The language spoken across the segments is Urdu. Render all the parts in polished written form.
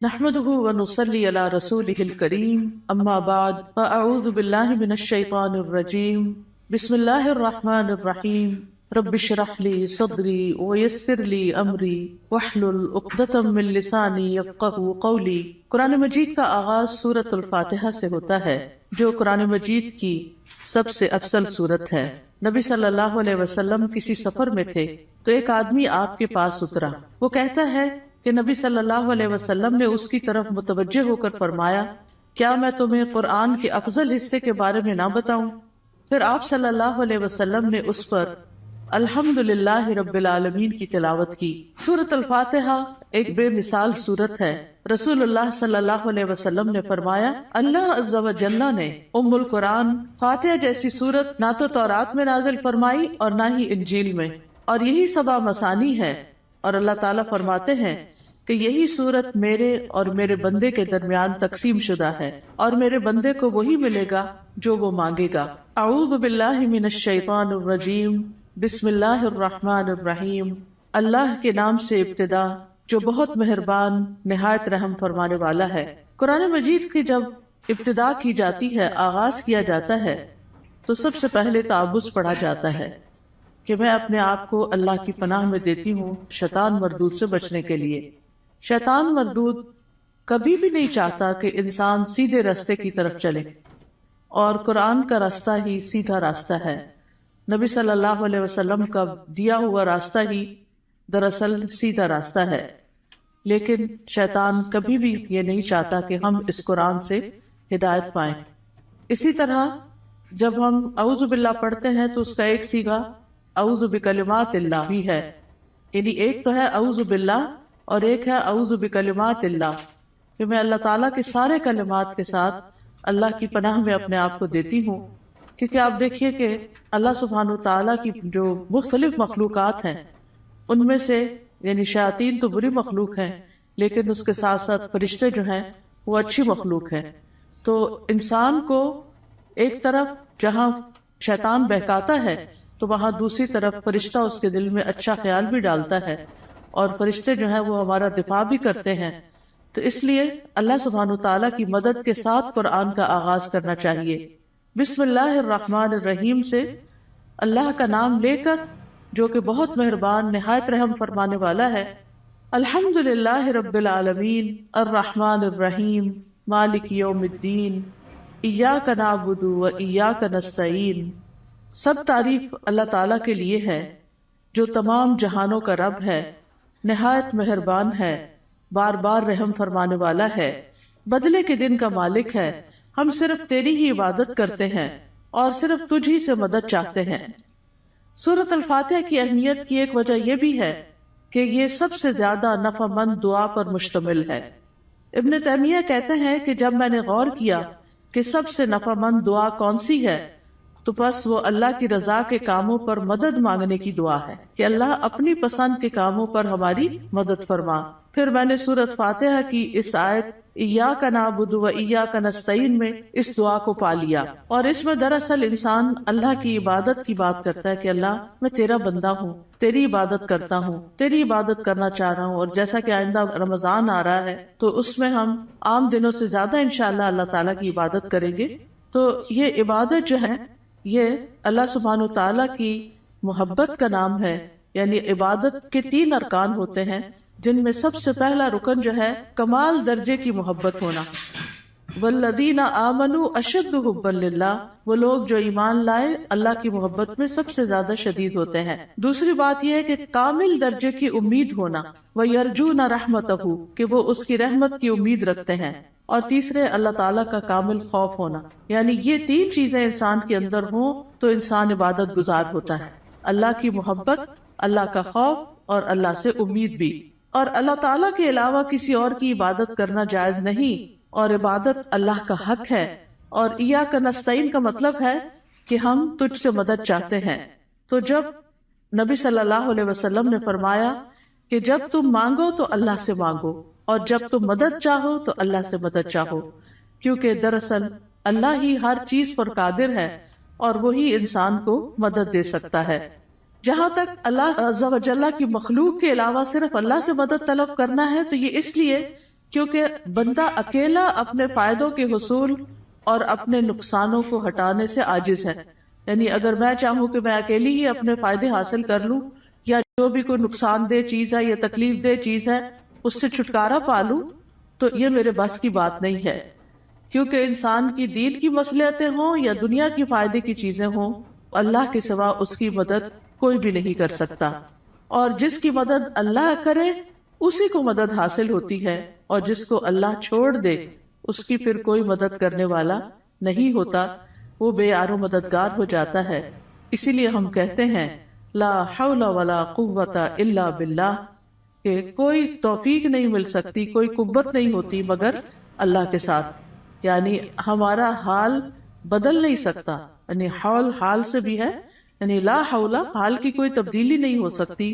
نحمده ونصلي على رسوله الكريم اما بعد فاعوذ بالله من الشيطان الرجيم بسم الله الرحمن الرحيم رب اشرح لي صدري ويسر لي امري واحلل عقدة من لساني يفقهوا قولي۔ قرآن مجید کا آغاز سورۃ الفاتحہ سے ہوتا ہے جو قرآن مجید کی سب سے افضل سورت ہے۔ نبی صلی اللہ علیہ وسلم کسی سفر میں تھے تو ایک آدمی آپ کے پاس اترا۔ وہ کہتا ہے کہ نبی صلی اللہ علیہ وسلم نے اس کی طرف متوجہ ہو کر فرمایا، کیا میں تمہیں قرآن کے افضل حصے کے بارے میں نہ بتاؤں؟ پھر آپ صلی اللہ علیہ وسلم نے اس پر الحمدللہ رب العالمین کی تلاوت کی۔ سورۃ الفاتحہ ایک بے مثال سورت ہے۔ رسول اللہ صلی اللہ علیہ وسلم نے فرمایا، اللہ عز و جل نے ام القرآن فاتحہ جیسی سورت نہ تو تورات میں نازل فرمائی اور نہ ہی انجیل میں، اور یہی سبع مثانی ہے۔ اور اللہ تعالیٰ فرماتے ہیں کہ یہی سورت میرے اور میرے بندے کے درمیان تقسیم شدہ ہے، اور میرے بندے کو وہی ملے گا جو وہ مانگے گا۔ اعوذ باللہ من الشیطان الرجیم، بسم اللہ الرحمن الرحیم۔ اللہ کے نام سے ابتدا جو بہت مہربان نہایت رحم فرمانے والا ہے۔ قرآن مجید کی جب ابتدا کی جاتی ہے، آغاز کیا جاتا ہے، تو سب سے پہلے تعوذ پڑھا جاتا ہے کہ میں اپنے آپ کو اللہ کی پناہ میں دیتی ہوں شیطان مردود سے بچنے کے لیے۔ شیطان مردود کبھی بھی نہیں چاہتا کہ انسان سیدھے راستے کی طرف چلے، اور قرآن کا راستہ ہی سیدھا راستہ ہے۔ نبی صلی اللہ علیہ وسلم کا دیا ہوا راستہ ہی دراصل سیدھا راستہ ہے، لیکن شیطان کبھی بھی یہ نہیں چاہتا کہ ہم اس قرآن سے ہدایت پائیں۔ اسی طرح جب ہم اعوذ باللہ پڑھتے ہیں تو اس کا ایک صیغہ اعوذ بکلمات اللہ بھی ہے، یعنی ایک تو ہے اعوذ باللہ اور ایک ہے اعوذ بکلمات اللہ، کہ میں اللہ تعالیٰ کے سارے کلمات کے ساتھ اللہ کی پناہ میں اپنے آپ کو دیتی ہوں۔ کیونکہ آپ دیکھیے کہ اللہ سبحانہ تعالیٰ کی جو مختلف مخلوقات ہیں ان میں سے یعنی شیاطین تو بری مخلوق ہیں، لیکن اس کے ساتھ ساتھ فرشتے جو ہیں وہ اچھی مخلوق ہیں۔ تو انسان کو ایک طرف جہاں شیطان بہکاتا ہے تو وہاں دوسری طرف فرشتہ اس کے دل میں اچھا خیال بھی ڈالتا ہے، اور فرشتے جو ہیں وہ ہمارا دفاع بھی کرتے ہیں۔ تو اس لیے اللہ سبحانہ تعالیٰ کی مدد کے ساتھ قرآن کا آغاز کرنا چاہیے۔ بسم اللہ الرحمن الرحیم سے اللہ کا نام لے کر جو کہ بہت مہربان نہایت رحم فرمانے والا ہے۔ الحمدللہ رب العالمین الرحمن الرحیم مالک یوم الدین ایاک نعبد و ایاک نستعین۔ سب تعریف اللہ تعالیٰ کے لیے ہے جو تمام جہانوں کا رب ہے، نہایت مہربان ہے، بار بار رحم فرمانے والا ہے، بدلے کے دن کا مالک ہے۔ ہم صرف تیری ہی عبادت کرتے ہیں اور صرف تجھ ہی سے مدد چاہتے ہیں۔ سورۃ الفاتحہ کی اہمیت کی ایک وجہ یہ بھی ہے کہ یہ سب سے زیادہ نفع مند دعا پر مشتمل ہے۔ ابن تیمیہ کہتے ہیں کہ جب میں نے غور کیا کہ سب سے نفع مند دعا کون سی ہے تو بس وہ اللہ کی رضا کے کاموں پر مدد مانگنے کی دعا ہے کہ اللہ اپنی پسند کے کاموں پر ہماری مدد فرما۔ پھر میں نے سورۃ فاتحہ کی اس آیت ایاک نعبد و ایاک نستعین میں اس دعا کو پا لیا، اور اس میں دراصل انسان اللہ کی عبادت کی بات کرتا ہے کہ اللہ میں تیرا بندہ ہوں، تیری عبادت کرتا ہوں، تیری عبادت کرنا چاہ رہا ہوں۔ اور جیسا کہ آئندہ رمضان آ رہا ہے تو اس میں ہم عام دنوں سے زیادہ انشاءاللہ اللہ تعالیٰ کی عبادت کریں گے۔ تو یہ عبادت جو ہے یہ اللہ سبحانہ تعالیٰ کی محبت کا نام ہے، یعنی عبادت کے 3 ارکان ہوتے ہیں، جن میں سب سے پہلا رکن جو ہے کمال درجے کی محبت ہونا۔ والذین آمنوا اشد حبا للہ، وہ لوگ جو ایمان لائے اللہ کی محبت میں سب سے زیادہ شدید ہوتے ہیں۔ دوسری بات یہ ہے کہ کامل درجے کی امید ہونا، وَيَرْجُونَ رَحْمَتَهُ، کہ وہ اس کی رحمت کی امید رکھتے ہیں۔ اور تیسرے اللہ تعالیٰ کا کامل خوف ہونا، یعنی یہ 3 چیزیں انسان کے اندر ہوں تو انسان عبادت گزار ہوتا ہے۔ اللہ کی محبت، اللہ کا خوف اور اللہ سے امید بھی۔ اور اللہ تعالیٰ کے علاوہ کسی اور کی عبادت کرنا جائز نہیں، اور عبادت اللہ کا حق ہے۔ اور ایاک نستعین کا مطلب ہے کہ ہم تجھ سے مدد چاہتے ہیں۔ تو جب نبی صلی اللہ علیہ وسلم نے فرمایا کہ جب تم مانگو تو اللہ سے مانگو، اور جب تم مدد چاہو تو اللہ سے مدد چاہو، کیونکہ دراصل اللہ ہی ہر چیز پر قادر ہے اور وہی انسان کو مدد دے سکتا ہے۔ جہاں تک اللہ عز و جل کی مخلوق کے علاوہ صرف اللہ سے مدد طلب کرنا ہے تو یہ اس لیے کیونکہ بندہ اکیلا اپنے فائدوں کے حصول اور اپنے نقصانوں کو ہٹانے سے عاجز ہے. یعنی اگر میں چاہوں کہ میں اکیلی ہی اپنے فائدے حاصل کر لوں یا جو بھی کوئی نقصان دہ چیز ہے یا تکلیف دہ چیز ہے اس سے چھٹکارا پا لوں تو یہ میرے بس کی بات نہیں ہے. کیونکہ انسان کی دین کی مصلحتیں ہوں یا دنیا کی فائدے کی چیزیں ہوں، اللہ کے سوا اس کی مدد کوئی بھی نہیں کر سکتا، اور جس کی مدد اللہ کرے اسی کو مدد حاصل ہوتی ہے، اور جس کو اللہ چھوڑ دے اس کی پھر کوئی مدد کرنے والا نہیں ہوتا، وہ بے یار و مددگار ہو جاتا ہے. اسی لیے ہم کہتے ہیں لا حول ولا قوت الا باللہ، کہ کوئی توفیق نہیں مل سکتی، کوئی قوت نہیں ہوتی مگر اللہ کے ساتھ. یعنی ہمارا حال بدل نہیں سکتا، یعنی حال سے بھی ہے، یعنی لا حول، حال کی کوئی تبدیلی نہیں ہو سکتی،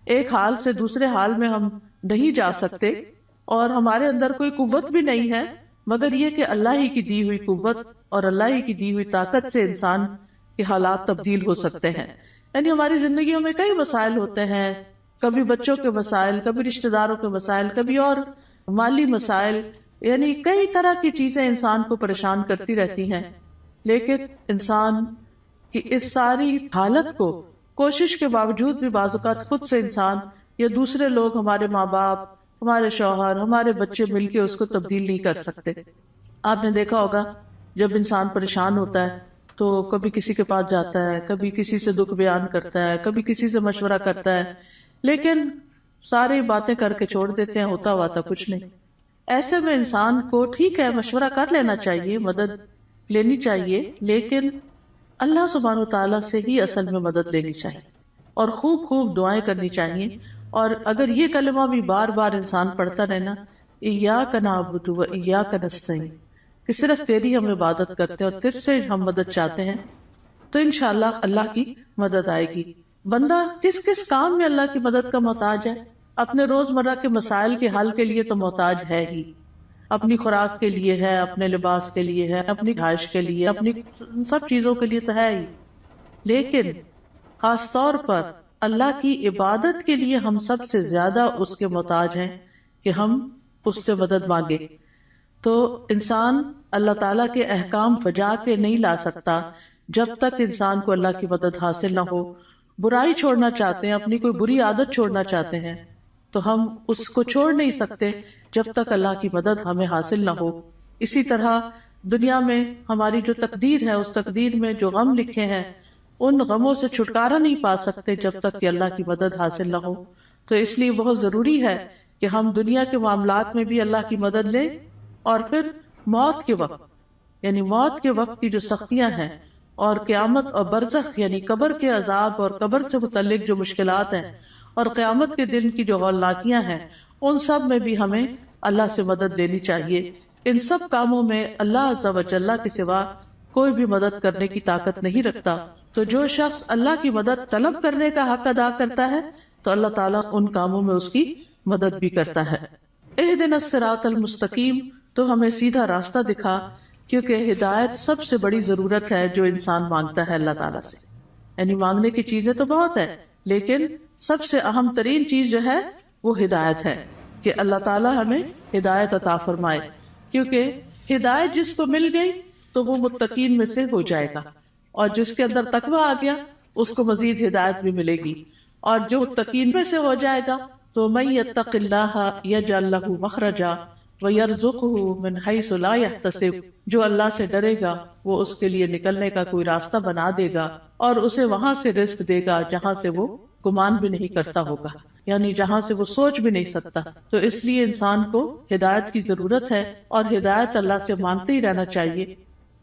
ایک حال سے دوسرے حال میں ہم نہیں جا سکتے، اور ہمارے اندر کوئی قوت بھی نہیں ہے مگر یہ کہ اللہ ہی کی دی ہوئی قوت اور اللہ ہی کی دی ہوئی طاقت سے انسان کے حالات تبدیل ہو سکتے ہیں. یعنی ہماری زندگیوں میں کئی مسائل ہوتے ہیں، کبھی بچوں کے مسائل، کبھی رشتہ داروں کے مسائل، کبھی اور مالی مسائل، یعنی کئی طرح کی چیزیں انسان کو پریشان کرتی رہتی ہیں. لیکن انسان کی اس ساری حالت کو کوشش کے باوجود بھی بعض اوقات خود سے انسان یا دوسرے لوگ، ہمارے ماں باپ، ہمارے شوہر، ہمارے بچے مل کے اس کو تبدیل نہیں کر سکتے. آپ نے دیکھا ہوگا جب انسان پریشان ہوتا ہے تو کبھی کسی کے پاس جاتا ہے، کبھی کسی سے دکھ بیان کرتا ہے، کبھی کسی سے مشورہ کرتا ہے، لیکن ساری باتیں کر کے چھوڑ دیتے ہیں، ہوتا ہوا تھا کچھ نہیں. ایسے میں انسان کو ٹھیک ہے مشورہ کر لینا چاہیے، مدد لینی چاہیے، لیکن اللہ سبحانہ وتعالیٰ سے ہی اصل میں مدد لینی چاہیے اور خوب خوب دعائیں کرنی چاہیے. اور اگر یہ کلمہ بھی بار بار انسان پڑھتا رہنا، ایاک نعبد و ایاک نستعین، کہ صرف تیری ہم عبادت کرتے ہیں اور تجھ سے ہم مدد چاہتے ہیں، تو انشاءاللہ اللہ کی مدد آئے گی. بندہ کس کس کام میں اللہ کی مدد کا محتاج ہے؟ اپنے روزمرہ کے مسائل کے حل کے لیے تو محتاج ہے ہی، اپنی خوراک کے لیے ہے، اپنے لباس کے لیے ہے، اپنی رہائش کے لیے، اپنی سب چیزوں کے لیے تو ہے ہی. لیکن خاص طور پر اللہ کی عبادت کے لیے ہم سب سے زیادہ اس کے محتاج ہیں کہ ہم اس سے مدد مانگے. تو انسان اللہ تعالیٰ کے احکام بجا کے نہیں لا سکتا جب تک انسان کو اللہ کی مدد حاصل نہ ہو. برائی چھوڑنا چاہتے ہیں، اپنی کوئی بری عادت چھوڑنا چاہتے ہیں، تو ہم اس کو چھوڑ نہیں سکتے جب تک اللہ کی مدد ہمیں حاصل نہ ہو. اسی طرح دنیا میں ہماری جو تقدیر ہے، اس تقدیر میں جو غم لکھے ہیں، ان غموں سے چھٹکارا نہیں پا سکتے جب تک کہ اللہ کی مدد حاصل نہ ہو. تو اس لیے بہت ضروری ہے کہ ہم دنیا کے معاملات میں بھی اللہ کی مدد لیں، اور پھر موت کے وقت، یعنی موت کے وقت کی جو سختیاں ہیں، اور قیامت اور برزخ یعنی قبر کے عذاب اور قبر سے متعلق جو مشکلات ہیں، اور قیامت کے دن کی جو ہولناکیاں ہیں، ان سب میں بھی ہمیں اللہ سے مدد لینی چاہیے. ان سب کاموں میں اللہ عز و جل کے سوا کوئی بھی مدد کرنے کی طاقت نہیں رکھتا. تو جو شخص اللہ کی مدد طلب کرنے کا حق ادا کرتا ہے تو اللہ تعالیٰ ان کاموں میں اس کی مدد بھی کرتا ہے. اہدنا الصراط المستقیم، تو ہمیں سیدھا راستہ دکھا، کیونکہ ہدایت سب سے بڑی ضرورت ہے جو انسان مانگتا ہے اللہ تعالیٰ سے. یعنی مانگنے کی چیزیں تو بہت ہے، لیکن سب سے اہم ترین چیز جو ہے وہ ہدایت ہے، کہ اللہ تعالیٰ ہمیں ہدایت عطا فرمائے. کیونکہ ہدایت جس کو مل گئی تو وہ متقین میں سے ہو جائے گا، اور جس کے اندر تقویٰ آ گیا اس کو مزید ہدایت بھی ملے گی. اور جو متقین میں سے ہو جائے گا تو من یتق اللہ یجعل لہ مخرجا ویرزقہ من حیث لا یحتسب، جو اللہ سے ڈرے گا وہ اس کے لیے نکلنے کا کوئی راستہ بنا دے گا اور اسے وہاں سے رزق دے گا جہاں سے وہ گمان بھی نہیں کرتا ہوگا، یعنی جہاں سے وہ سوچ بھی نہیں سکتا. تو اس لیے انسان کو ہدایت کی ضرورت ہے اور ہدایت اللہ سے مانگتے ہی رہنا چاہیے.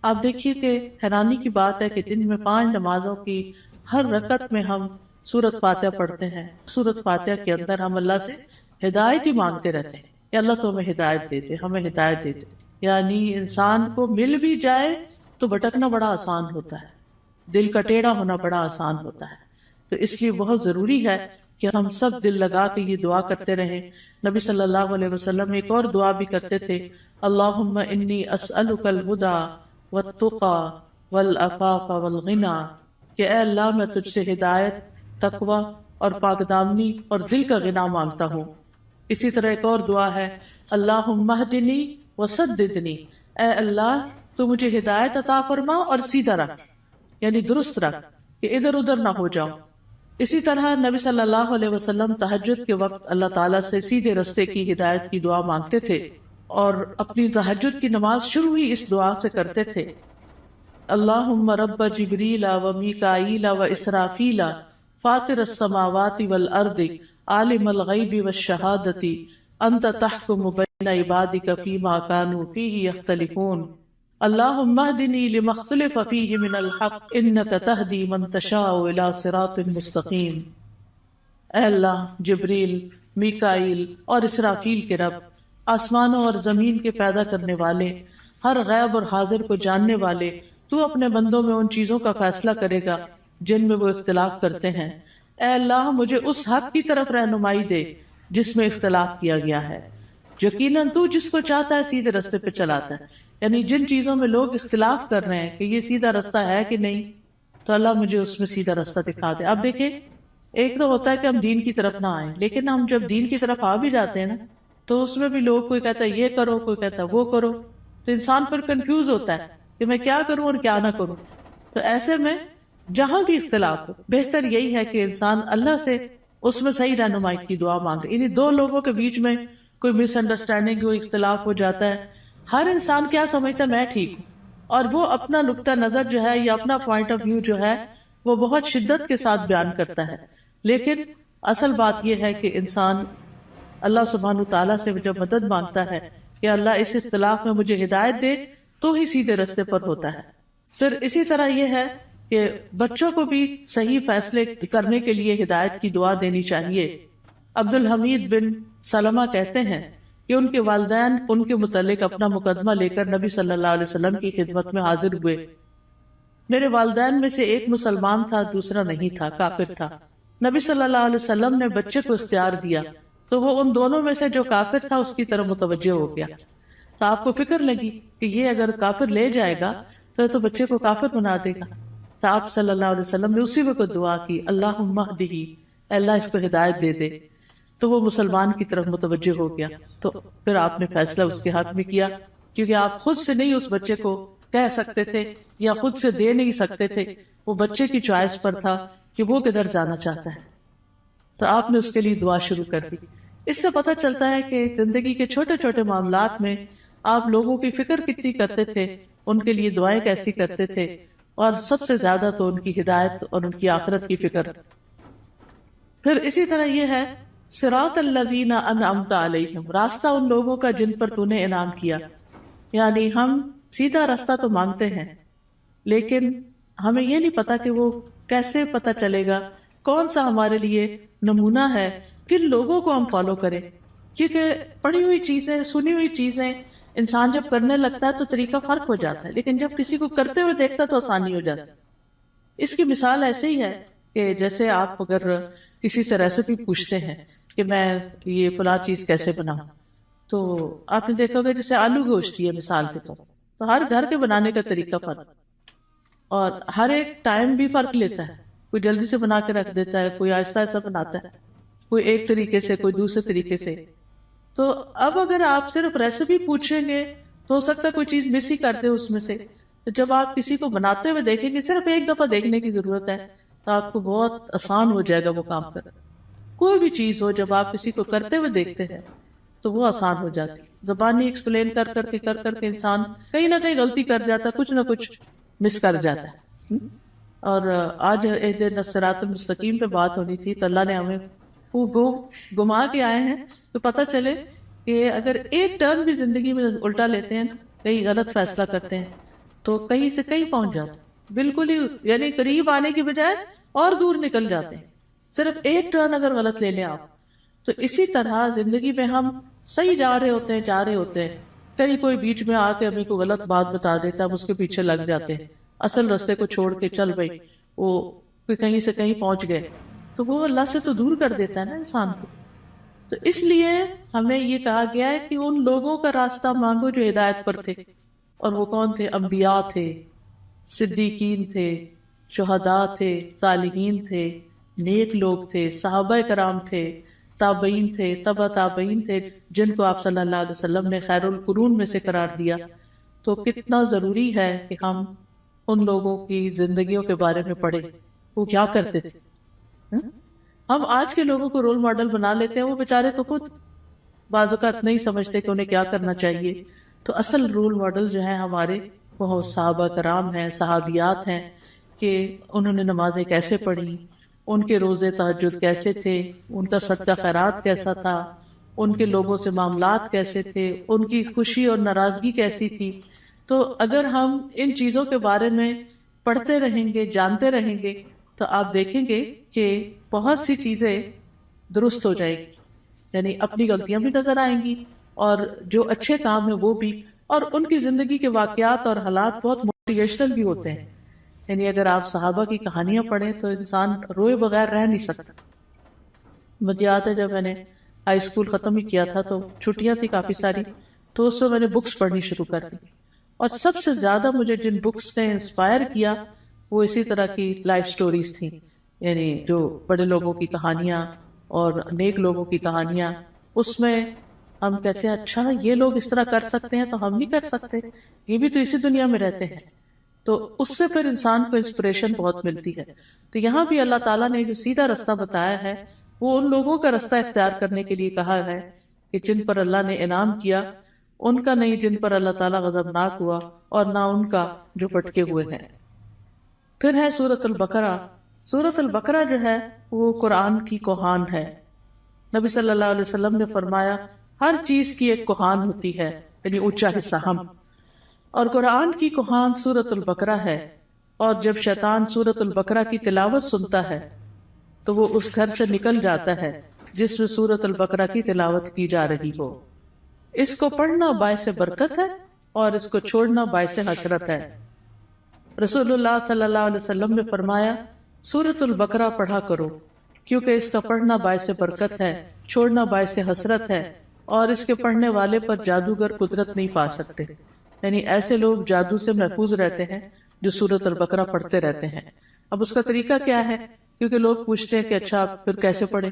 آپ دیکھیے کہ حیرانی کی بات ہے کہ دن میں 5 نمازوں کی ہر رکعت میں ہم سورۃ فاتحہ پڑھتے ہیں. سورۃ فاتحہ کے اندر ہم اللہ سے ہدایت ہی مانگتے رہتے ہیں کہ اللہ تو ہمیں ہدایت دے دے، ہمیں ہدایت دے دے. یعنی انسان کو مل بھی جائے تو بھٹکنا بڑا آسان ہوتا ہے، دل کا ٹیڑھا ہونا بڑا آسان ہوتا ہے. تو اس لیے بہت ضروری ہے کہ ہم سب دل لگا کے یہ دعا کرتے رہیں. نبی صلی اللہ علیہ وسلم ایک اور دعا بھی کرتے تھے، اللہم انی اسألک الہدی والتقی والعفاف والغنی، کہ اے اللہ میں تجھ سے ہدایت، تقوی اور پاک دامنی اور دل کا غنا مانگتا ہوں. اسی طرح ایک اور دعا ہے اللہم اہدنی وسددنی، اے اللہ تو مجھے ہدایت عطا فرما اور سیدھا رکھ، یعنی درست رکھ کہ ادھر ادھر نہ ہو جاؤ۔ اسی طرح نبی صلی اللہ علیہ وسلم تہجد کے وقت اللہ تعالیٰ سے سیدھے رستے کی ہدایت کی دعا مانگتے تھے، اور اپنی تہجد کی نماز شروع ہی اس دعا سے کرتے تھے اللہم رب جبریل و میکائیل و اسرافیل فاطر السماوات والارض عالم الغیب والشہادۃ انت تحکم بین عبادک فیما کانوا فیہ یختلفون اللہم اہدنی لما اختلف فیہ من الحق انک تہدی من تشاء الی صراط مستقیم۔ اے اللہ، جبریل، میکائیل اور اسرافیل کے رب، آسمانوں اور زمین کے پیدا کرنے والے، ہر غیب اور حاضر کو جاننے والے، تو اپنے بندوں میں ان چیزوں کا فیصلہ کرے گا جن میں وہ اختلاف کرتے ہیں۔ اے اللہ، مجھے اس حق کی طرف رہنمائی دے جس میں اختلاف کیا گیا ہے۔ یقیناً تو جس کو چاہتا ہے سیدھے رستے پہ چلاتا ہے، یعنی جن چیزوں میں لوگ اختلاف کر رہے ہیں کہ یہ سیدھا رستہ ہے کہ نہیں، تو اللہ مجھے اس میں سیدھا رستہ دکھا دے۔ اب دیکھیں، ایک تو ہوتا ہے کہ ہم دین کی طرف نہ آئیں، لیکن ہم جب دین کی طرف آ بھی جاتے ہیں نا، تو اس میں بھی لوگ، کوئی کہتا ہے یہ کرو، کوئی کہتا ہے وہ کرو، تو انسان پھر کنفیوز ہوتا ہے کہ میں کیا کروں اور کیا نہ کروں۔ تو ایسے میں جہاں بھی اختلاف ہو، بہتر یہی ہے کہ انسان اللہ سے اس میں صحیح رہنمائی کی دعا مانگے۔ یعنی دو لوگوں کے بیچ میں کوئی مس انڈرسٹینڈنگ، کوئی اختلاف ہو جاتا ہے، ہر انسان کیا سمجھتا ہے میں ٹھیک ہوں، اور وہ اپنا نقطہ نظر جو ہے یا اپنا پوائنٹ آف ویو جو ہے وہ بہت شدت کے ساتھ بیان کرتا ہے، لیکن اصل بات یہ ہے کہ انسان اللہ سبحانہ تعالیٰ سے جب مدد مانگتا ہے کہ اللہ اس اختلاف میں مجھے ہدایت دے، تو ہی سیدھے رستے پر ہوتا ہے۔ پھر اسی طرح یہ ہے کہ بچوں کو بھی صحیح فیصلے کرنے کے لیے ہدایت کی دعا دینی چاہیے۔ عبد الحمید بن سلمہ کہتے ہیں کہ ان کے والدین ان کے متعلق اپنا مقدمہ لے کر نبی صلی اللہ علیہ وسلم کی خدمت میں حاضر ہوئے۔ میرے والدین میں سے ایک مسلمان تھا، دوسرا نہیں تھا، کافر تھا۔ نبی صلی اللہ علیہ وسلم نے بچے کو اختیار دیا تو وہ ان دونوں میں سے جو کافر تھا اس کی طرف متوجہ ہو گیا۔ تو آپ کو فکر لگی کہ یہ اگر کافر لے جائے گا تو بچے کو کافر بنا دے گا۔ تو آپ صلی اللہ علیہ وسلم نے اسی وقت دعا کی اللہم اہدہ، اللہ اس کو ہدایت دے دے۔ تو وہ مسلمان کی طرف متوجہ ہو گیا۔ تو پھر آپ نے فیصلہ اس کے حق میں کیا، کیونکہ آپ خود سے نہیں اس بچے کو کہہ سکتے تھے یا خود سے دے نہیں سکتے تھے، وہ بچے کی چوائس پر تھا کہ وہ کدھر جانا چاہتا ہے۔ تو آپ نے اس کے لیے دعا شروع کر دی۔ اس سے پتہ چلتا ہے کہ زندگی کے چھوٹے چھوٹے معاملات میں آپ لوگوں کی فکر کتنی کرتے تھے، ان کے لیے دعائیں کیسی کرتے تھے، اور سب سے زیادہ تو ان کی ہدایت اور ان کی آخرت کی فکر۔ پھر اسی طرح یہ ہے صراط الذین انعمت علیہم، راستہ ان لوگوں کا جن پر تو نے انعام کیا۔ یعنی ہم سیدھا راستہ تو مانگتے ہیں، لیکن ہمیں یہ نہیں پتا کہ وہ کیسے پتہ چلے گا، کون سا ہمارے لیے نمونہ ہے، کن لوگوں کو ہم فالو کریں۔ کیونکہ پڑھی ہوئی چیزیں، سنی ہوئی چیزیں انسان جب کرنے لگتا ہے تو طریقہ فرق ہو جاتا ہے، لیکن جب کسی کو کرتے ہوئے دیکھتا تو آسانی ہو جاتی۔ اس کی مثال ایسے ہی ہے کہ جیسے آپ اگر کسی سے ریسیپی پوچھتے ہیں کہ میں یہ فلاں چیز کیسے بناؤں، تو آپ نے دیکھا ہوگا جیسے آلو گوشت ہے مثال کے طور، تو ہر گھر کے بنانے کا طریقہ فرق، اور ہر ایک ٹائم بھی فرق لیتا ہے۔ کوئی جلدی سے بنا کے رکھ دیتا ہے، کوئی آہستہ آہستہ بناتا ہے، کوئی ایک طریقے سے، کوئی دوسرے طریقے سے۔ تو اب اگر آپ صرف ریسیپی پوچھیں گے تو ہو سکتا ہے کوئی چیز مس ہی کر دے اس میں سے۔ تو جب آپ کسی کو بناتے ہوئے دیکھیں گے، صرف ایک دفعہ دیکھنے کی ضرورت ہے، تو آپ کو بہت آسان ہو جائے گا وہ کام کرنا۔ کوئی بھی چیز ہو، جب آپ کسی کو کرتے ہوئے دیکھتے ہیں تو وہ آسان ہو جاتی۔ زبانی ایکسپلین کر کر کے انسان کہیں نہ کہیں غلطی کر جاتا ہے، کچھ نہ کچھ مس کر جاتا ہے۔ اور آج اہدنا الصراط المستقیم پہ بات ہونی تھی، تو اللہ نے ہمیں وہ گما کے آئے ہیں تو پتہ چلے کہ اگر ایک ٹرن بھی زندگی میں الٹا لیتے ہیں، کہیں غلط فیصلہ کرتے ہیں، تو کہیں سے کہیں پہنچ جاتے ہیں، بالکل ہی یعنی قریب آنے کی بجائے اور دور نکل جاتے ہیں، صرف ایک ٹرن اگر غلط لے لیں آپ۔ تو اسی طرح زندگی میں ہم صحیح جا رہے ہوتے ہیں، کہیں کوئی بیچ میں آ کے ہمیں کوئی غلط بات بتا دیتا ہے، ہم اس کے پیچھے لگ جاتے ہیں، اصل راستے کو چھوڑ کے چل بھائی وہ کہیں سے کہیں پہنچ گئے، تو وہ اللہ سے تو دور کر دیتا ہے نا انسان کو۔ تو اس لیے ہمیں یہ کہا گیا ہے کہ ان لوگوں کا راستہ مانگو جو ہدایت پر تھے، اور وہ کون تھے؟ انبیاء تھے، صدیقین تھے، شہداء تھے، صالحین تھے، نیک لوگ تھے، صحابہ کرام تھے، تابعین تھے، تبع تابعین تھے، جن کو آپ صلی اللہ علیہ وسلم نے خیر القرون میں سے قرار دیا. تو کتنا ضروری ہے کہ ہم ان لوگوں کی زندگیوں کے بارے میں پڑھیں، وہ کیا کرتے تھے. ہم آج کے لوگوں کو رول ماڈل بنا لیتے ہیں، وہ بیچارے تو خود بعض اوقات نہیں سمجھتے کہ انہیں کیا کرنا چاہیے. تو اصل رول ماڈل جو ہیں ہمارے وہ صحابہ کرام ہیں، صحابیات ہیں، کہ انہوں نے نمازیں کیسے پڑھی، ان کے روزے تہجد کیسے تھے، ان کا صدقہ خیرات کیسا تھا، ان کے لوگوں سے معاملات کیسے تھے، ان کی خوشی اور ناراضگی کیسی تھی. تو اگر ہم ان چیزوں کے بارے میں پڑھتے رہیں گے، جانتے رہیں گے، تو آپ دیکھیں گے کہ بہت سی چیزیں درست ہو جائیں گی. یعنی اپنی غلطیاں بھی نظر آئیں گی اور جو اچھے کام ہیں وہ بھی. اور ان کی زندگی کے واقعات اور حالات بہت موٹیویشنل بھی ہوتے ہیں. یعنی اگر آپ صحابہ کی کہانیاں پڑھیں تو انسان روئے بغیر رہ نہیں سکتا. مجھے یاد ہے جب میں نے ہائی اسکول ختم ہی کیا تھا تو چھٹیاں تھی کافی ساری، تو اس میں میں نے بکس پڑھنی شروع کر دی. اور سب سے زیادہ مجھے جن بکس نے انسپائر کیا وہ اسی طرح کی لائف سٹوریز تھیں. یعنی جو بڑے لوگوں کی کہانیاں اور نیک لوگوں کی کہانیاں. اس میں ہم کہتے ہیں اچھا یہ لوگ اس طرح کر سکتے ہیں تو ہم نہیں کر سکتے، یہ بھی تو اسی دنیا میں رہتے ہیں. تو اس سے پھر انسان کو انسپریشن بہت ملتی ہے. تو یہاں بھی اللہ تعالیٰ نے جو سیدھا رستہ بتایا ہے وہ ان لوگوں کا رستہ اختیار کرنے کے لیے کہا ہے کہ جن پر اللہ نے انعام کیا، ان کا نہیں جن پر اللہ تعالیٰ غضبناک ہوا، اور نہ ان کا جو بھٹکے ہوئے ہیں. پھر ہے سورۃ البقرہ. سورۃ البقرہ جو ہے وہ قرآن کی کوہان ہے. نبی صلی اللہ علیہ وسلم نے فرمایا ہر چیز کی ایک کوہان ہوتی ہے، یعنی اونچا حصہ ہم، اور قرآن کی کوہان سورۃ البقرہ ہے. اور جب شیطان سورۃ البقرہ کی تلاوت سنتا ہے تو وہ اس گھر سے نکل جاتا ہے جس میں سورۃ البقرہ کی تلاوت کی جا رہی ہو. اس کو پڑھنا باعث برکت ہے اور اس کو چھوڑنا باعث حسرت ہے. رسول اللہ صلی اللہ علیہ وسلم نے فرمایا سورۃ البقرہ پڑھا کرو، کیونکہ اس کا پڑھنا باعث برکت ہے، چھوڑنا باعث حسرت ہے، اور اس کے پڑھنے والے پر جادوگر قدرت نہیں پا سکتے. یعنی ایسے لوگ جادو سے محفوظ رہتے ہیں جو سورۃ البقرہ پڑھتے رہتے ہیں. اب اس کا طریقہ کیا ہے؟ کیونکہ لوگ پوچھتے ہیں کہ اچھا پھر کیسے پڑھیں.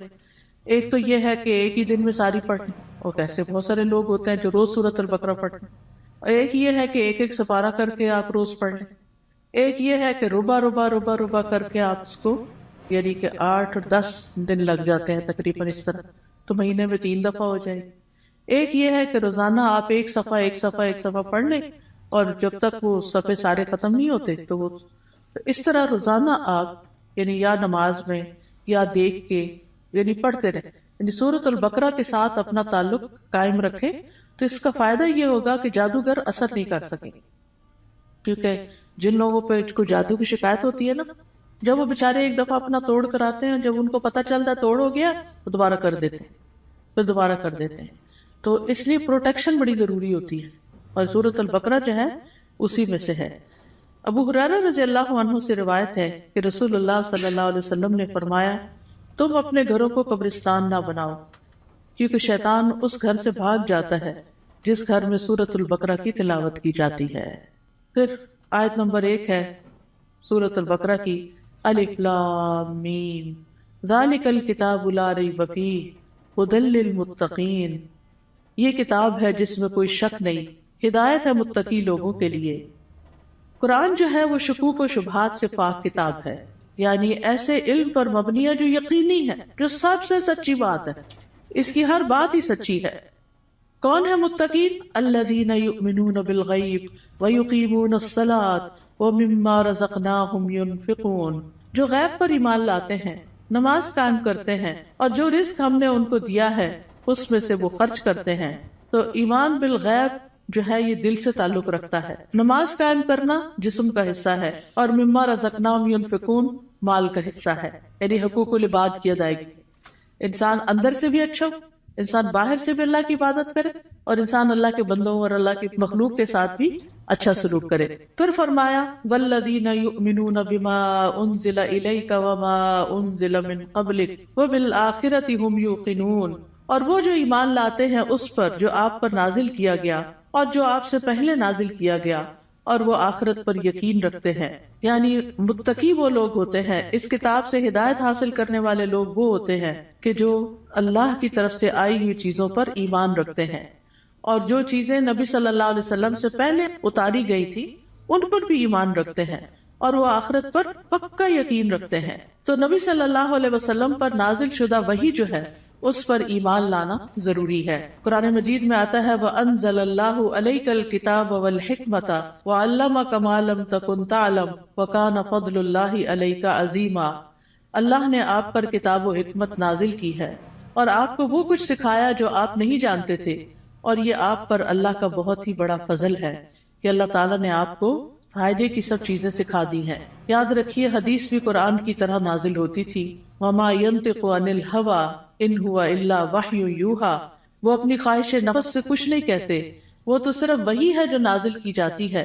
ایک تو یہ ہے کہ ایک ہی دن میں ساری پڑھ لیں، اور کیسے بہت سارے لوگ ہوتے ہیں جو روز سورۃ البقرہ پڑھتے ہیں. اور ایک یہ ہے کہ ایک ایک سپارہ کر کے آپ روز پڑھ لیں. ایک یہ ہے کہ ربع ربع ربع ربع کر کے آپ اس کو، یعنی کہ 8 اور 10 دن لگ جاتے ہیں تقریباً اس طرح، تو مہینے میں 3 دفعہ ہو جائے گی. ایک یہ ہے کہ روزانہ آپ ایک صفحہ پڑھ لیں، اور جب تک وہ صفحے سارے ختم نہیں ہوتے تو وہ اس طرح روزانہ آپ یعنی یا نماز میں یا دیکھ کے یعنی پڑھتے رہیں. یعنی سورۃ البقرہ کے ساتھ اپنا تعلق قائم رکھیں تو اس کا فائدہ یہ ہوگا کہ جادوگر اثر نہیں کر سکیں. کیونکہ جن لوگوں پہ کوئی جادو کی شکایت ہوتی ہے نا، جب وہ بےچارے ایک دفعہ اپنا توڑ کراتے ہیں، جب ان کو پتہ چلتا ہے توڑ ہو گیا تو دوبارہ کر دیتے ہیں، پھر دوبارہ کر دیتے ہیں. تو اس لیے پروٹیکشن بڑی ضروری ہوتی ہے، اور سورۃ البقرہ جو ہے اسی میں سے ہے. ابو ہریرہ رضی اللہ عنہ سے روایت ہے کہ رسول اللہ صلی اللہ علیہ وسلم نے فرمایا تم اپنے گھروں کو قبرستان نہ بناؤ، کیونکہ شیطان اس گھر سے بھاگ جاتا ہے جس گھر میں سورۃ البقرہ کی تلاوت کی جاتی ہے. پھر آیت نمبر 1 ہے سورۃ البقرہ کی، الف لام میم ذالک الکتاب لا ریب فیہ ھدی للمتقین. یہ کتاب ہے جس میں کوئی شک نہیں، ہدایت ہے متقی لوگوں کے لیے. قرآن جو ہے وہ شکوک و شبہات سے پاک کتاب ہے، یعنی ایسے علم پر مبنی ہے جو یقینی ہے، جو سب سے سچی بات ہے، اس کی ہر بات ہی سچی ہے. کون ہے متقین؟ الذین یؤمنون بالغیب ویقیمون الصلاۃ ومما رزقناہم ینفقون. جو غیب پر ایمان لاتے ہیں، نماز قائم کرتے ہیں، اور جو رزق ہم نے ان کو دیا ہے اس میں سے وہ خرچ کرتے ہیں. تو ایمان بالغیب جو ہے یہ دل سے تعلق رکھتا ہے. نماز قائم کرنا جسم کا حصہ ہے، اور مما رزقناہم ینفقون مال کا حصہ ہے، یعنی حقوق العباد کی ادائیگی. انسان اندر سے بھی اچھا ہو، انسان باہر سے بھی اللہ کی عبادت کرے، اور انسان اللہ کے بندوں اور اللہ کی مخلوق کے ساتھ بھی اچھا سلوک کرے. پھر فرمایا والذین یؤمنون بما انزل الیک وما انزل من قبلک وبالآخرۃ ھم یوقنون. اور وہ جو ایمان لاتے ہیں اس پر جو آپ پر نازل کیا گیا اور جو آپ سے پہلے نازل کیا گیا، اور وہ آخرت پر یقین رکھتے ہیں. یعنی متقی وہ لوگ ہوتے ہیں، اس کتاب سے ہدایت حاصل کرنے والے لوگ وہ ہوتے ہیں کہ جو اللہ کی طرف سے آئی ہوئی چیزوں پر ایمان رکھتے ہیں، اور جو چیزیں نبی صلی اللہ علیہ وسلم سے پہلے اتاری گئی تھی ان پر بھی ایمان رکھتے ہیں، اور وہ آخرت پر پکا یقین رکھتے ہیں. تو نبی صلی اللہ علیہ وسلم پر نازل شدہ وحی جو ہے اس پر ایمان لانا ضروری ہے. قرآن مجید میں آتا ہے وَأَنزَلَ اللَّهُ عَلَيْكَ الْكِتَابَ وَالْحِكْمَةَ وَعَلَّمَكَ مَا لَمْ تَكُنْ تَعْلَمْ وَكَانَ فَضْلُ اللَّهِ عَلَيْكَ عَظِيمًا. اللہ نے آپ پر کتاب و حکمت نازل کی ہے اور آپ کو وہ کچھ سکھایا جو آپ نہیں جانتے تھے، اور یہ آپ پر اللہ کا بہت ہی بڑا فضل ہے کہ اللہ تعالیٰ نے آپ کو فائدے کی سب چیزیں سکھا دی ہیں. یاد رکھیے حدیث بھی قرآن کی طرح نازل ہوتی تھی. وَمَا يَنطِقُ عَنِ الْهَوَىٰ إِنْ هُوَ إِلَّا وَحْيٌ يُوحَىٰ. وہ اپنی خواہش نفس سے کچھ نہیں کہتے، وہ تو صرف وحی ہے جو نازل کی جاتی ہے.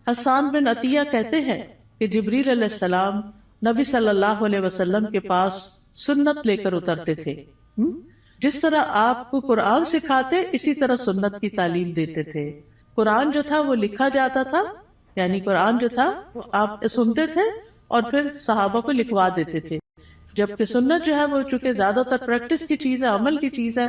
حسان بن عطیہ کہتے ہیں کہ جبریل علیہ السلام نبی صلی اللہ علیہ وسلم کے پاس سنت لے کر اترتے تھے. جس طرح آپ کو قرآن سکھاتے اسی طرح سنت کی تعلیم دیتے تھے. قرآن جو تھا وہ لکھا جاتا تھا، یعنی قرآن جو تھا وہ آپ سنتے تھے اور پھر صحابہ کو لکھوا دیتے تھے، جبکہ سنت جو ہے وہ چونکہ زیادہ تر پریکٹس کی چیز ہے، عمل کی چیز ہے،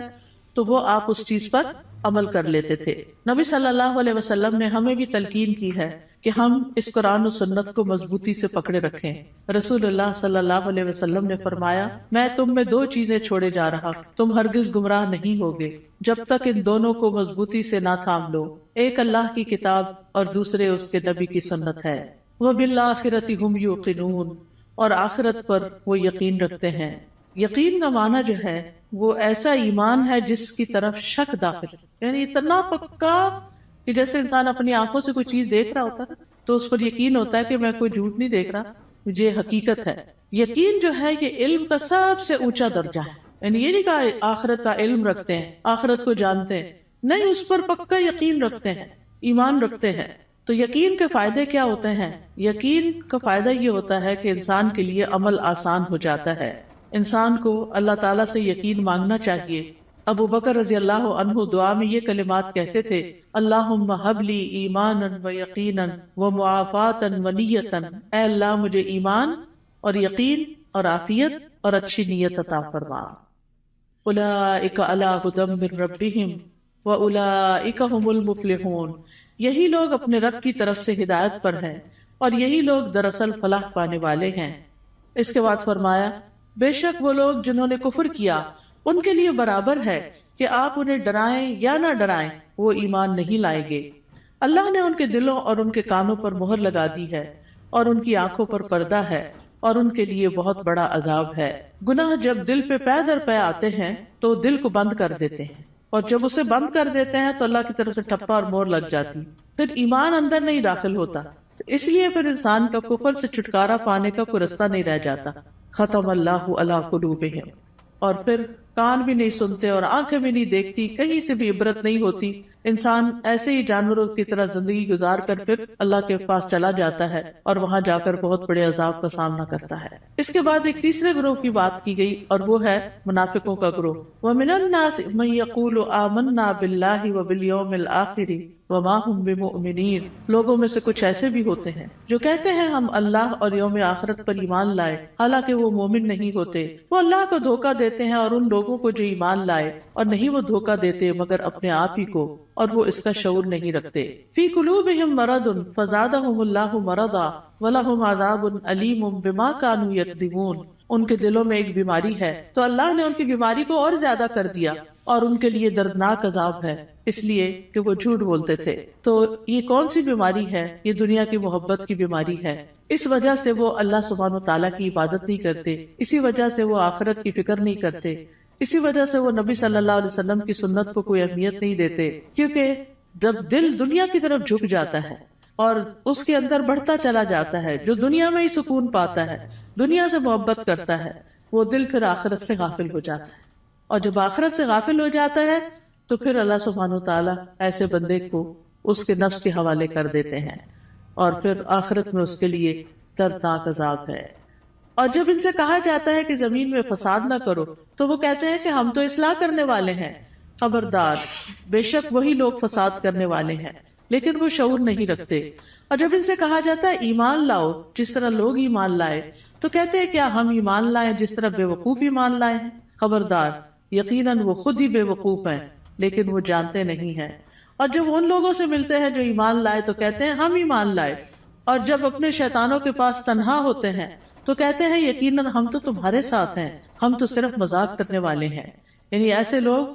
تو وہ آپ اس چیز پر عمل کر لیتے تھے. نبی صلی اللہ علیہ وسلم نے ہمیں بھی تلقین کی ہے کہ ہم اس قرآن و سنت کو مضبوطی سے پکڑے رکھیں. رسول اللہ صلی اللہ علیہ وسلم نے فرمایا میں تم میں دو چیزیں چھوڑے جا رہا، تم ہرگز گمراہ نہیں ہوگے جب تک ان دونوں کو مضبوطی سے نہ تھام لو. ایک اللہ کی کتاب اور دوسرے اس کے نبی کی سنت ہے. وَبِالْآخِرَةِ هُمْ يُوقِنُونَ. اور آخرت پر وہ یقین رکھتے ہیں. یقین کا معنی جو ہے وہ ایسا ایمان ہے جس کی طرف شک داخل، یعنی اتنا پکا کہ جیسے انسان اپنی آنکھوں سے کوئی چیز دیکھ رہا ہوتا ہے تو اس پر یقین ہوتا ہے کہ میں کوئی جھوٹ نہیں دیکھ رہا، مجھے حقیقت ہے. یقین جو ہے یہ علم کا سب سے اونچا درجہ ہے. یعنی یہ نہیں کہا آخرت کا علم رکھتے ہیں، آخرت کو جانتے ہیں، نہیں، اس پر پکا یقین رکھتے ہیں، ایمان رکھتے ہیں. تو یقین کے فائدے کیا ہوتے ہیں؟ یقین کا فائدہ یہ ہوتا ہے کہ انسان کے لیے عمل آسان ہو جاتا ہے. انسان کو اللہ تعالیٰ سے یقین مانگنا چاہیے. ابو بکر رضی اللہ عنہ دعا میں یہ کلمات کہتے تھے اللہم ہب لی ایمانا و یقینا و معافاتا و نیتا. اے اللہ مجھے ایمان اور یقین اور عافیت اور اچھی نیت عطا فرما. اولئک علی ھدی من ربہم واولئک ھم المفلحون. یہی لوگ اپنے رب کی طرف سے ہدایت پر ہیں اور یہی لوگ دراصل فلاح پانے والے ہیں. اس کے بعد فرمایا بے شک وہ لوگ جنہوں نے کفر کیا ان کے لیے برابر ہے کہ آپ انہیں ڈرائیں یا نہ ڈرائیں، وہ ایمان نہیں لائیں گے. اللہ نے ان کے دلوں اور ان کے کانوں پر مہر لگا دی ہے اور ان کی آنکھوں پر پردہ ہے اور ان کے لیے بہت بڑا عذاب ہے. گناہ جب دل پہ پے در پے آتے ہیں تو دل کو بند کر دیتے ہیں، اور جب اسے بند کر دیتے ہیں تو اللہ کی طرف سے ٹھپا اور مہر لگ جاتی، پھر ایمان اندر نہیں داخل ہوتا. اس لیے پھر انسان کا کفر سے چھٹکارا پانے کا کوئی رستہ نہیں رہ جاتا. ختم اللہ علی قلوبہم. اور پھر کان بھی نہیں سنتے اور آنکھیں بھی نہیں دیکھتی، کہیں سے بھی عبرت نہیں ہوتی. انسان ایسے ہی جانوروں کی طرح زندگی گزار کر پھر اللہ کے پاس چلا جاتا ہے اور وہاں جا کر بہت بڑے عذاب کا سامنا کرتا ہے. اس کے بعد ایک تیسرے گروہ کی بات کی گئی اور وہ ہے منافقوں کا گروہ. وَمِنَ النَّاسِ مَن يَقُولُ آمَنَّا بِاللَّهِ وَبِالْيَوْمِ الْآخِرِ وَمَا هُمْ بِمُؤْمِنِينَ. لوگوں میں سے کچھ ایسے بھی ہوتے ہیں جو کہتے ہیں ہم اللہ اور یوم آخرت پر ایمان لائے، حالانکہ وہ مومن نہیں ہوتے. وہ اللہ کو دھوکہ دیتے ہیں اور ان لوگوں کو جو ایمان لائے، اور نہیں وہ دھوکہ دیتے مگر اپنے آپ ہی کو، اور وہ اس کا شعور نہیں رکھتے. فی قلوبہم مرض فزادہم اللہ مرضا ولہم عذاب علیم بما کانوا یکذبون. ان کے دلوں میں ایک بیماری ہے تو اللہ نے ان کی بیماری کو اور زیادہ کر دیا اور ان کے لیے دردناک عذاب ہے، اس لیے کہ وہ جھوٹ بولتے تھے. تو یہ کون سی بیماری ہے؟ یہ دنیا کی محبت کی بیماری ہے. اس وجہ سے وہ اللہ سبحانہ و تعالیٰ کی عبادت نہیں کرتے، اسی وجہ سے وہ آخرت کی فکر نہیں کرتے، اسی وجہ سے وہ نبی صلی اللہ علیہ وسلم کی سنت کو کوئی اہمیت نہیں دیتے. کیونکہ جب دل دنیا کی طرف جھک جاتا ہے اور اس کے اندر بڑھتا چلا جاتا ہے، جو دنیا میں ہی سکون پاتا ہے، دنیا سے محبت کرتا ہے، وہ دل پھر آخرت سے غافل ہو جاتا ہے. اور جب آخرت سے غافل ہو جاتا ہے تو پھر اللہ سبحانہ وتعالیٰ ایسے بندے کو اس کے نفس کے حوالے کر دیتے ہیں اور پھر آخرت میں اس کے لیے دردناک عذاب ہے. اور جب ان سے کہا جاتا ہے کہ زمین میں فساد نہ کرو تو وہ کہتے ہیں کہ ہم تو اصلاح کرنے والے ہیں. خبردار، بے شک وہی لوگ فساد کرنے والے ہیں. لیکن وہ شعور نہیں رکھتے. اور جب ان سے کہا جاتا ہے ایمان لاؤ جس طرح لوگ ایمان لائے، تو کہتے ہیں کیا ہم ایمان لائیں جس طرح بے وقوف ایمان لائے ہیں؟ خبردار، یقیناً وہ خود ہی بے وقوف ہیں لیکن وہ جانتے نہیں ہیں. اور جب ان لوگوں سے ملتے ہیں جو ایمان لائے تو کہتے ہیں ہم ایمان لائے، اور جب اپنے شیطانوں کے پاس تنہا ہوتے ہیں تو کہتے ہیں یقیناً ہم تو تمہارے ساتھ ہیں، ہم تو صرف مذاق کرنے والے ہیں. یعنی ایسے لوگ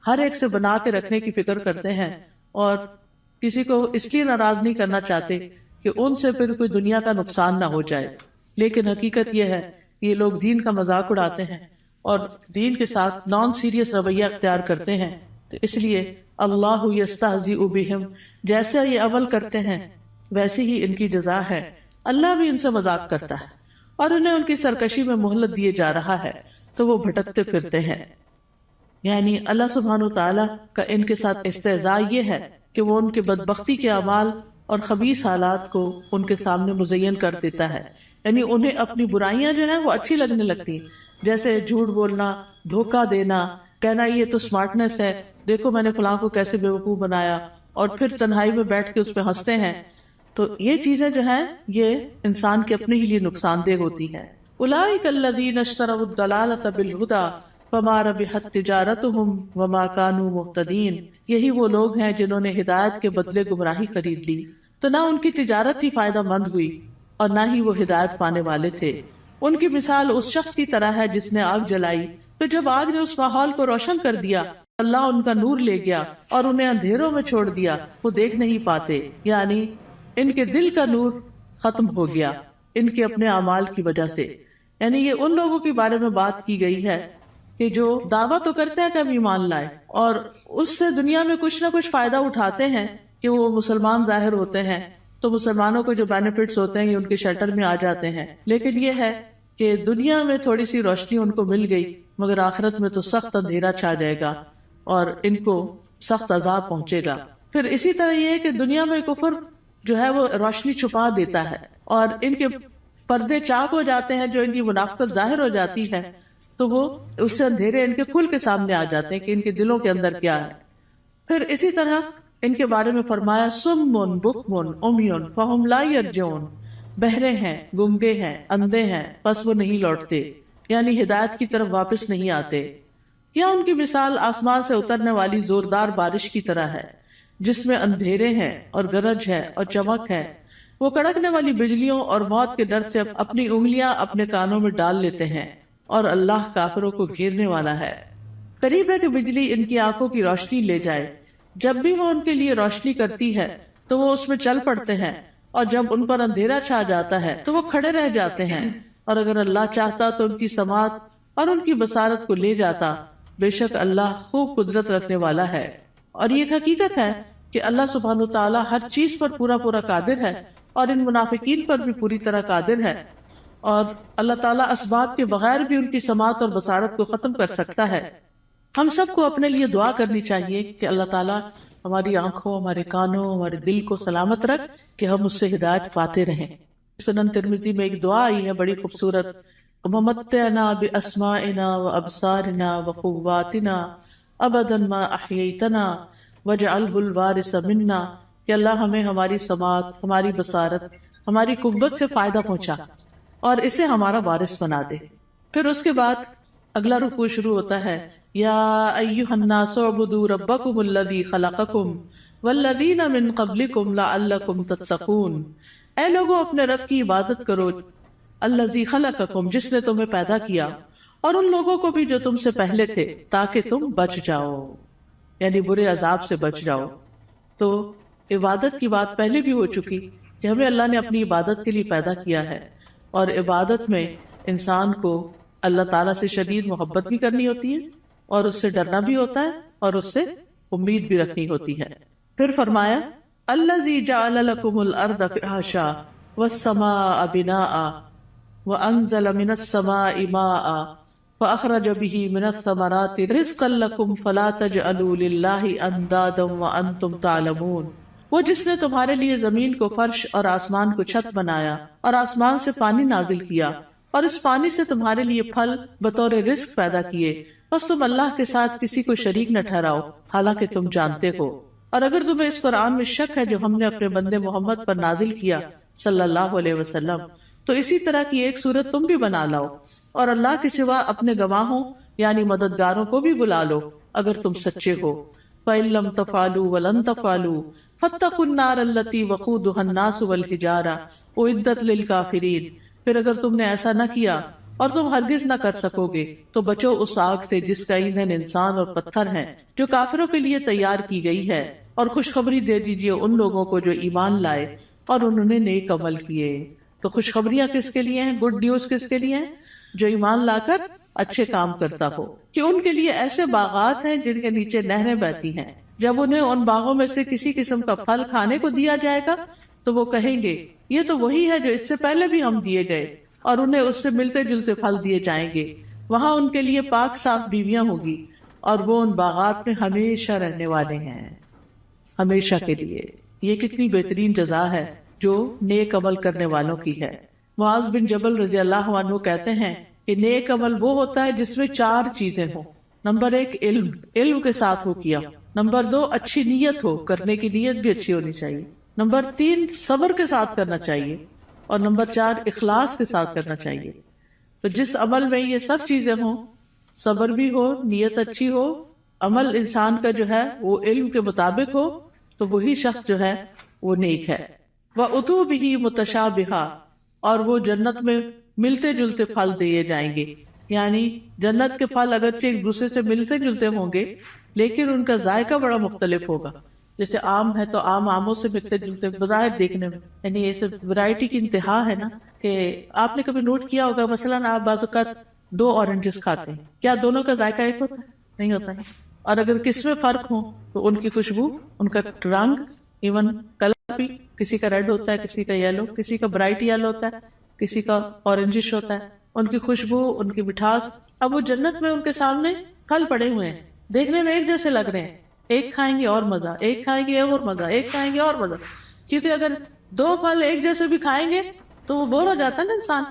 ہر ایک سے بنا کے رکھنے کی فکر کرتے ہیں اور کسی کو اس لیے ناراض نہیں کرنا چاہتے کہ ان سے پھر کوئی دنیا کا نقصان نہ ہو جائے. لیکن حقیقت یہ ہے کہ یہ لوگ دین کا مذاق اڑاتے ہیں اور دین کے ساتھ نان سیریس رویہ اختیار کرتے ہیں. تو اس لیے اللہ یستہزئ بہم، جیسے یہ عمل کرتے ہیں ویسے ہی ان کی جزا ہے. اللہ بھی ان سے مذاق کرتا ہے اور انہیں ان کی سرکشی میں مہلت دیے جا رہا ہے تو وہ بھٹکتے پھرتے ہیں. یعنی اللہ سبحانہ وتعالی کا ان کے ساتھ استہزاء یہ ہے کہ وہ ان کے بدبختی کے اعمال اور خبیث حالات کو ان کے سامنے مزین کر دیتا ہے. یعنی انہیں اپنی برائیاں جو ہیں وہ اچھی لگنے لگتی ہیں، جیسے جھوٹ بولنا، دھوکہ دینا، کہنا یہ تو سمارٹنس ہے، دیکھو میں نے فلاں کو کیسے بیوقوف بنایا، اور پھر تنہائی میں بیٹھ کے اس پہ ہنستے ہیں. تو یہ چیزیں جو ہیں یہ انسان کے اپنے ہی لیے نقصان دہ ہوتی ہیں. اولئک الذین اشتروا الضلالۃ بالہدی فما ربحت تجارتهم وما كانوا مهتدین. یہی وہ لوگ ہیں جنہوں نے ہدایت کے بدلے گمراہی خرید لی تو نہ ان کی تجارت ہی فائدہ مند ہوئی اور نہ ہی وہ ہدایت پانے والے تھے. ان کی مثال اس شخص کی طرح ہے جس نے آگ جلائی، پھر جب آگ نے اس ماحول کو روشن کر دیا اللہ ان کا نور لے گیا اور انہیں اندھیروں میں چھوڑ دیا، وہ دیکھ نہیں پاتے. یعنی ان کے دل کا نور ختم ہو گیا ان کے اپنے اعمال کی وجہ سے. یعنی یہ ان لوگوں کے بارے میں بات کی گئی ہے کہ جو دعویٰ تو کرتے ہیں کہ ہم ایمان لائے اور اس سے دنیا میں کچھ نہ کچھ فائدہ اٹھاتے ہیں کہ وہ مسلمان ظاہر ہوتے ہیں تو مسلمانوں کو جو بینیفٹس ہوتے ہیں یہ ان کے شیلٹر میں آ جاتے ہیں. لیکن یہ ہے کہ دنیا میں تھوڑی سی روشنی ان کو مل گئی مگر آخرت میں تو سخت اندھیرا چھا جائے گا اور ان کو سخت عذاب پہنچے گا. پھر اسی طرح یہ ہے کہ دنیا میں کفر جو ہے وہ روشنی چھپا دیتا ہے اور ان کے پردے چاک ہو جاتے ہیں، جو ان کی منافقت ظاہر ہو جاتی ہے تو وہ اس سے اندھیرے ان کے کھل کے سامنے آ جاتے ہیں کہ ان کے دلوں کے اندر کیا ہے. پھر اسی طرح ان کے بارے میں فرمایا سم بکم عمی فہم لا یرجعون، بہرے ہیں، گنگے ہیں، اندھے ہیں، پس وہ نہیں لوٹتے، یعنی ہدایت کی طرف واپس نہیں آتے. یا ان کی مثال آسمان سے اترنے والی زوردار بارش کی طرح ہے جس میں اندھیرے ہیں اور گرج ہے اور چمک ہے. وہ کڑکنے والی بجلیوں اور موت کے ڈر سے اپنی انگلیاں اپنے کانوں میں ڈال لیتے ہیں اور اللہ کافروں کو گھیرنے والا ہے. قریب ہے کہ بجلی ان کی آنکھوں کی روشنی لے جائے، جب بھی وہ ان کے لیے روشنی کرتی ہے تو وہ اس میں چل پڑتے ہیں اور جب ان پر اندھیرا چھا جاتا ہے تو وہ کھڑے رہ جاتے ہیں. اور اگر اللہ چاہتا تو ان کی سماعت اور ان کی بصارت کو لے جاتا، بے شک اللہ خوب قدرت رکھنے والا ہے. اور یہ حقیقت ہے کہ اللہ سبحانہ وتعالی ہر چیز پر پورا قادر ہے اور ان منافقین پر بھی پوری طرح قادر ہے، اور اللہ تعالیٰ اسباب کے بغیر بھی ان کی سماعت اور بصارت کو ختم کر سکتا ہے. ہم سب کو اپنے لیے دعا کرنی چاہیے کہ اللہ تعالیٰ ہماری آنکھوں، ہمارے کانوں، ہمارے دل کو سلامت رکھ کہ ہم اس سے ہدایت پاتے رہیں. سنن ترمذی میں ایک دعا آئی ہے بڑی خوبصورت، وَمَتِّعْنَا بِأَسْمَاعِنَا وَأَبْصَارِنَا وَقُوَّاتِنَا أَبَدًا مَا أَحْيَيْتَنَا وَاجْعَلْهُ الْوَارِثَ مِنَّا، کہ اللہ ہمیں ہماری سماعت، ہماری بصارت، ہماری قوت سے فائدہ پہنچا اور اسے ہمارا وارث بنا دے. پھر اس کے بعد اگلا رکوع شروع ہوتا ہے، یا ایھا الناس اعبدوا ربکم الذی خلقکم والذین من قبلکم لعلکم تتقون. اے لوگوں اپنے رب کی عبادت کرو، الذی خلقکم جس نے تمہیں پیدا کیا، اور ان لوگوں کو بھی جو تم سے پہلے تھے تاکہ تم بچ جاؤ، یعنی برے عذاب سے بچ جاؤ. تو عبادت کی بات پہلے بھی ہو چکی کہ ہمیں اللہ نے اپنی عبادت کے لیے پیدا کیا ہے، اور عبادت میں انسان کو اللہ تعالیٰ سے شدید محبت بھی کرنی ہوتی ہے اور اس سے ڈرنا بھی ہوتا ہے اور اس سے امید بھی رکھنی ہوتی ہے. پھر فرمایا الذی جعل لکم الارض فراشا والسماء بناء وانزل من السماء ماء فاخرج به من الثمرات رزقا لکم فلا تجعلوا للہ اندادا وانتم تعلمون. وہ جس نے تمہارے لیے زمین کو فرش اور آسمان کو چھت بنایا اور آسمان سے پانی نازل کیا اور اس پانی سے تمہارے لیے پھل بطور رزق پیدا کیے، بس تم اللہ کے ساتھ کسی کو شریک نہ ٹھہراؤ حالانکہ تم جانتے ہو. اور اگر تمہیں اس قرآن میں شک ہے جو ہم نے اپنے بندے محمد پر نازل کیا صلی اللہ علیہ وسلم، تو اسی طرح کی ایک صورت تم بھی بنا لاؤ، اور اللہ کے سوا اپنے گواہوں یعنی مددگاروں کو بھی بلا لو اگر تم سچے ہو۔ فَإِن لَّمْ تَفْعَلُوا وَلَن تَفْعَلُوا فَاتَّقُوا النَّارَ الَّتِي وَقُودُهَا النَّاسُ وَالْحِجَارَةُ أُعِدَّتْ لِلْكَافِرِينَ، پھر اگر تم نے ایسا نہ کیا اور تم ہرگز نہ کر سکو گے تو بچو اس آگ سے جس کا ایندھن انسان اور پتھر ہے، جو کافروں کے لیے تیار کی گئی ہے، اور خوشخبری دے دیجئے ان لوگوں کو جو ایمان لائے اور انہوں نے نیک عمل کیے۔ تو خوشخبریاں کس کے لیے ہیں؟ گڈ نیوز کس کے لیے ہیں؟ جو ایمان لا کر اچھے کام کرتا ہو، کہ ان کے لیے ایسے باغات ہیں جن کے نیچے نہریں بہتی ہیں، جب انہیں ان باغوں میں سے کسی قسم کا پھل کھانے کو دیا جائے گا تو وہ کہیں گے یہ تو وہی ہے جو اس سے پہلے بھی ہم دیے گئے، اور انہیں اس سے ملتے جلتے پھل دیے جائیں گے۔ وہاں ان کے لیے پاک صاف بیویاں ہوگی، اور وہ ان باغات میں ہمیشہ رہنے والے ہیں، ہمیشہ کے لیے۔ یہ کتنی بہترین جزا ہے جو نیک عمل کرنے والوں کی ہے۔ معاذ بن جبل رضی اللہ عنہ کہتے ہیں کہ نیک عمل وہ ہوتا ہے جس میں 4 چیزیں ہوں۔ نمبر 1 علم کے ساتھ ہو کیا۔ نمبر 2 اچھی نیت ہو، کرنے کی نیت بھی اچھی ہونی چاہیے۔ نمبر 3 صبر کے ساتھ کرنا چاہیے، اور نمبر 4 اخلاص کے ساتھ کرنا چاہیے۔ تو جس عمل میں یہ سب چیزیں ہوں، صبر بھی ہو، نیت اچھی ہو، عمل انسان کا جو ہے وہ علم کے مطابق ہو، تو وہی شخص جو ہے وہ نیک ہے۔ وَأُتُوا بِهِ مُتَشَابِهًا، اور وہ جنت میں ملتے جلتے پھل دیے جائیں گے، یعنی جنت کے پھل اگرچہ ایک دوسرے سے ملتے جلتے ہوں گے لیکن ان کا ذائقہ بڑا مختلف ہوگا۔ جیسے آم ہے تو آموں سے ملتے جلتے بظاہر دیکھنے میں، یعنی یہ سب ورائٹی کی انتہا ہے نا، کہ آپ نے کبھی نوٹ کیا ہوگا مثلاً آپ بعض اوقات 2 اورنجز کھاتے ہیں، کیا دونوں کا ذائقہ ایک ہوتا ہے؟ نہیں ہوتا ہے۔ اور اگر کس میں فرق ہو تو ان کی خوشبو، ان کا رنگ، ایون کلر بھی، کسی کا ریڈ ہوتا ہے، کسی کا یلو، کسی کا برائٹ یلو ہوتا ہے، کسی کا اورنجش ہوتا ہے، ان کی خوشبو، ان کی مٹھاس۔ اب وہ جنت میں ان کے سامنے پھل پڑے ہوئے ہیں، دیکھنے میں ایک جیسے لگ رہے ہیں، ایک کھائیں گے اور مزہ، ایک کھائیں گے اور مزہ، ایک کھائیں گے اور مزہ، کیونکہ اگر 2 پھل ایک جیسے بھی کھائیں گے تو وہ بور ہو جاتا ہے نا انسان۔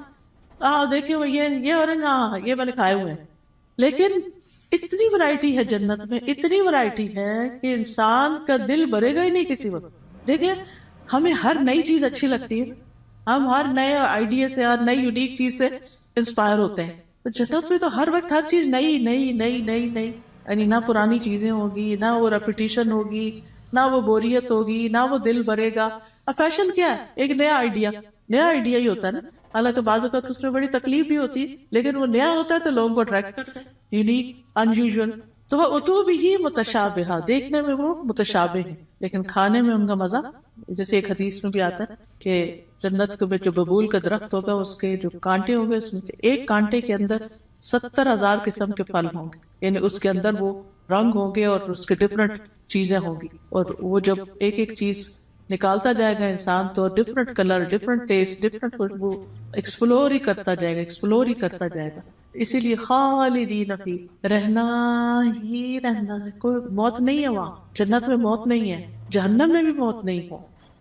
دیکھیں وہ یہ اورنج، ہاں یہ میں نے کھائے ہوئے ہیں، لیکن اتنی ورائٹی ہے جنت میں، اتنی ورائٹی ہے کہ انسان کا دل بھرے گا ہی نہیں کسی وقت۔ دیکھیں ہمیں ہر نئی چیز اچھی لگتی ہے، ہم ہر نئے آئیڈیا سے، ہر نئی یونیک چیز سے انسپائر ہوتے ہیں، تو جنت میں تو ہر وقت ہر چیز نئی نئی نئی نئی نئی، یعنی نہ پرانی چیزیں ہوگی، نہ وہ ریپیٹیشن ہوگی، نہ وہ بوریت ہوگی، نہ وہ دل بھرے گا۔ اب فیشن کیا ہے؟ ایک نیا آئیڈیا ہی ہوتا ہے نا، حالانکہ بعض اوقات اس میں بڑی تکلیف بھی ہوتی ہے، لیکن وہ نیا ہوتا ہے تو لوگوں کو اٹریکٹ کرتا ہے، یونیک، ان یوزول۔ تو وہ اتو بھی ہی متشابہہ، دیکھنے میں وہ متشابہ ہے لیکن کھانے میں ان کا مزہ، جیسے ایک حدیث میں بھی آتا ہے کہ جنت میں جو ببول کا درخت ہوگا اس کے جو کانٹے ہوں گے، اس میں سے ایک کانٹے کے اندر 70,000 قسم کے پھل ہوں گے، یعنی اس کے اندر وہ رنگ ہوں گے اور اس کے ڈفرنٹ چیزیں ہوں گی، اور وہ جب ایک ایک چیز نکالتا جائے گا انسان تو different colour, different test, different خوشبو، ایکسپلور ہی کرتا جائے گا، ایکسپلور ہی کرتا جائے گا۔ اسی لیے خالدین فی، رہنا ہی رہنا ہے، کوئی موت نہیں ہے وہاں، جنت میں موت نہیں ہے، جہنم میں بھی موت نہیں ہے۔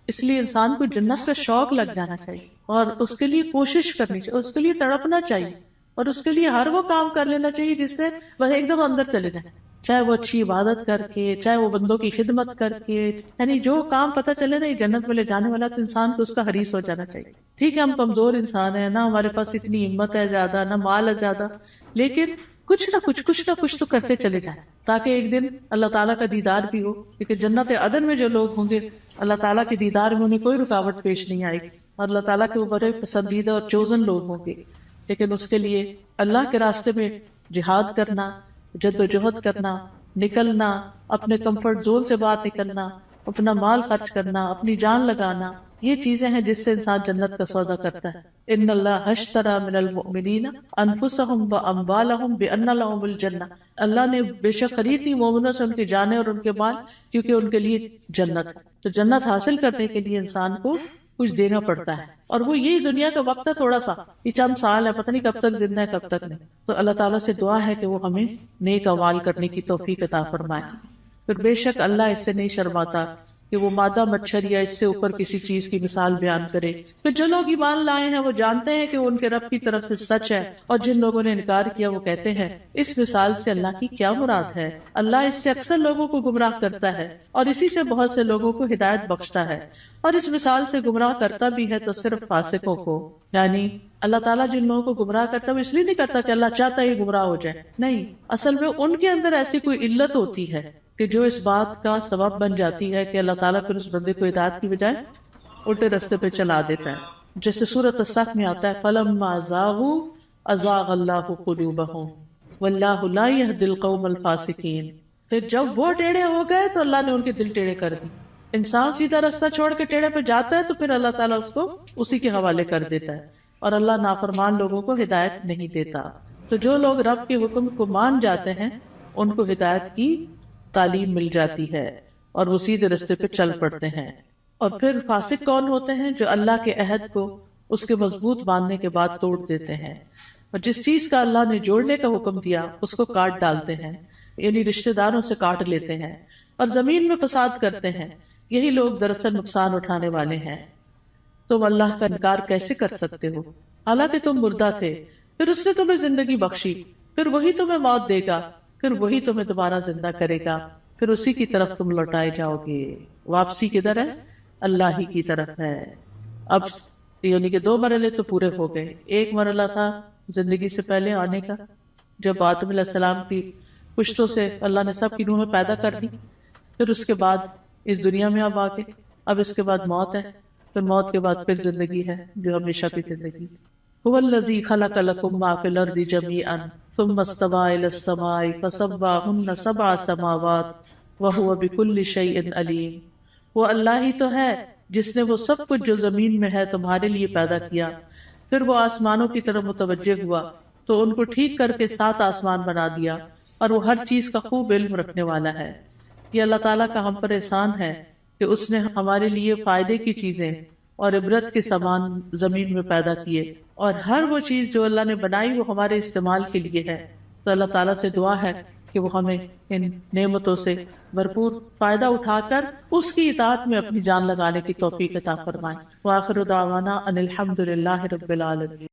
اس لیے انسان کو جنت کا شوق لگ جانا چاہیے اور اس کے لیے کوشش کرنی چاہیے، اس کے لیے تڑپنا چاہیے، اور اس کے لیے ہر وہ کام کر لینا چاہیے جس سے وہ ایک دم اندر چلے جائیں، چاہے وہ اچھی عبادت کر کے، چاہے وہ بندوں کی خدمت کر کے، یعنی جو کام پتہ چلے نا یہ جنت میں لے جانے والا، تو انسان کو اس کا حریص ہو جانا چاہیے۔ ٹھیک ہے ہم کمزور انسان ہیں، نہ ہمارے پاس اتنی ہمت ہے زیادہ، نہ مال ہے زیادہ، لیکن کچھ نہ کچھ تو کرتے چلے جائیں تاکہ ایک دن اللہ تعالیٰ کا دیدار بھی ہو، کیونکہ جنت عدن میں جو لوگ ہوں گے اللہ تعالیٰ کے دیدار میں انہیں کوئی رکاوٹ پیش نہیں آئے گی، اور اللہ تعالیٰ کے وہ بڑے پسندیدہ اور چوزن لوگ ہوں گے۔ لیکن اس کے لیے اللہ کے راستے میں جہاد کرنا، جد و جہد کرنا، نکلنا، اپنے کمفرٹ زون سے باہر نکلنا، اپنا مال خرچ کرنا، اپنی جان لگانا، یہ چیزیں ہیں جس سے انسان جنت کا سودا کرتا ہے۔ ان اللہ اشتری من المؤمنین انفسهم واموالهم بان لهم الجنہ، اللہ نے بے شک خرید لی مومنوں سے ان کی جانیں اور ان کے مال، کیونکہ ان کے لیے جنت ہے۔ تو جنت حاصل کرنے کے لیے انسان کو کچھ دینا پڑتا ہے، اور وہ یہی دنیا کا وقت ہے، تھوڑا سا، یہ چند سال ہے، پتہ نہیں کب تک زندہ ہے کب تک نہیں۔ تو اللہ تعالیٰ سے دعا ہے کہ وہ ہمیں نیک اعمال کرنے کی توفیق عطا فرمائے۔ پھر بے شک اللہ اس سے نہیں شرماتا کہ وہ مادہ مچھر یا اس سے اوپر کسی چیز کی مثال بیان کرے. پھر جو لوگ ایمان لائے ہیں وہ جانتے ہیں کہ ان کے رب کی طرف سے سچ ہے، اور جن لوگوں نے انکار کیا وہ کہتے ہیں اس مثال سے اللہ کی کیا مراد ہے. اللہ اس سے اکثر لوگوں کو گمراہ کرتا ہے اور اسی سے بہت سے لوگوں کو ہدایت بخشتا ہے، اور اس مثال سے گمراہ کرتا بھی ہے تو صرف فاسقوں کو. یعنی اللہ تعالیٰ جن لوگوں کو گمراہ کرتا ہے وہ اس لیے نہیں کرتا کہ اللہ چاہتا ہے یہ گمراہ ہو جائے، نہیں، اصل میں ان کے اندر ایسی کوئی علت ہوتی ہے کہ جو اس بات کا سبب بن جاتی ہے کہ اللہ تعالیٰ پھر اس بندے کو ہدایت کی بجائے الٹے راستے پہ چلا دیتا ہے. جیسے سورۃ الصف میں آتا ہے فَلَمَّا زَاغُوا أَزَاغَ اللَّهُ قُلُوبَهُمْ وَاللَّهُ لَا يَهْدِي الْقَوْمَ الْفَاسِقِينَ. پھر جب وہ ٹیڑھے ہو گئے تو اللہ نے ان کے دل ٹیڑھے کر دی. انسان سیدھا راستہ چھوڑ کے ٹیڑھے پہ جاتا ہے تو پھر اللہ تعالیٰ اس کو اسی کے حوالے کر دیتا ہے، اور اللہ نافرمان لوگوں کو ہدایت نہیں دیتا. تو جو لوگ رب کے حکم کو مان جاتے ہیں ان کو ہدایت کی تعلیم مل جاتی ہے اور وہ سیدھے راستے پہ چل پڑتے ہیں. اور پھر فاسق کون ہوتے ہیں؟ جو اللہ کے عہد کو اس کے مضبوط باندھنے کے بعد توڑ دیتے ہیں، اور جس چیز کا اللہ نے جوڑنے کا حکم دیا اس کو کاٹ ڈالتے ہیں، یعنی رشتہ داروں سے کاٹ لیتے ہیں اور زمین میں فساد کرتے ہیں. یہی لوگ دراصل نقصان اٹھانے والے ہیں. تم اللہ کا انکار کیسے کر سکتے ہو حالانکہ تم مردہ تھے، پھر اس نے تمہیں زندگی بخشی، پھر وہی تمہیں موت دے گا، پھر وہی تمہیں دوبارہ زندہ کرے گا، پھر اسی کی طرف تم لوٹائے جاؤ گے. واپسی کدھر ہے؟ اللہ ہی کی طرف ہے. اب یعنی کہ 2 مرحلے تو پورے ہو گئے. ایک مرحلہ تھا زندگی سے پہلے آنے کا، جب آدم علیہ السلام کی پشتوں سے اللہ نے سب کی روحیں پیدا کر دی. پھر اس کے بعد اس دنیا میں اب آگے، اب اس کے بعد موت ہے، پھر موت کے بعد پھر زندگی ہے جو ہمیشہ کی زندگی ہے. هو الذی خلق لکم ما فی الارض جمیعا ثم استوى الی السماء فسواہن 7 سماوات وہو بکل شیء علیم. وہ اللہ ہی تو ہے جس نے وہ سب کچھ جو زمین میں ہے تمہارے لیے پیدا کیا، پھر وہ آسمانوں کی طرف متوجہ ہوا تو ان کو ٹھیک کر کے 7 آسمان بنا دیا، اور وہ ہر چیز کا خوب علم رکھنے والا ہے. یہ اللہ تعالیٰ کا ہم پر احسان ہے کہ اس نے ہمارے لیے فائدے کی چیزیں اور عبرت کے سامان زمین میں پیدا کیے، اور ہر وہ چیز جو اللہ نے بنائی وہ ہمارے استعمال کے لیے ہے. تو اللہ تعالیٰ سے دعا ہے کہ وہ ہمیں ان نعمتوں سے بھرپور فائدہ اٹھا کر اس کی اطاعت میں اپنی جان لگانے کی توفیق عطا فرمائے. وآخر دعوانا ان الحمد للہ رب العالمین.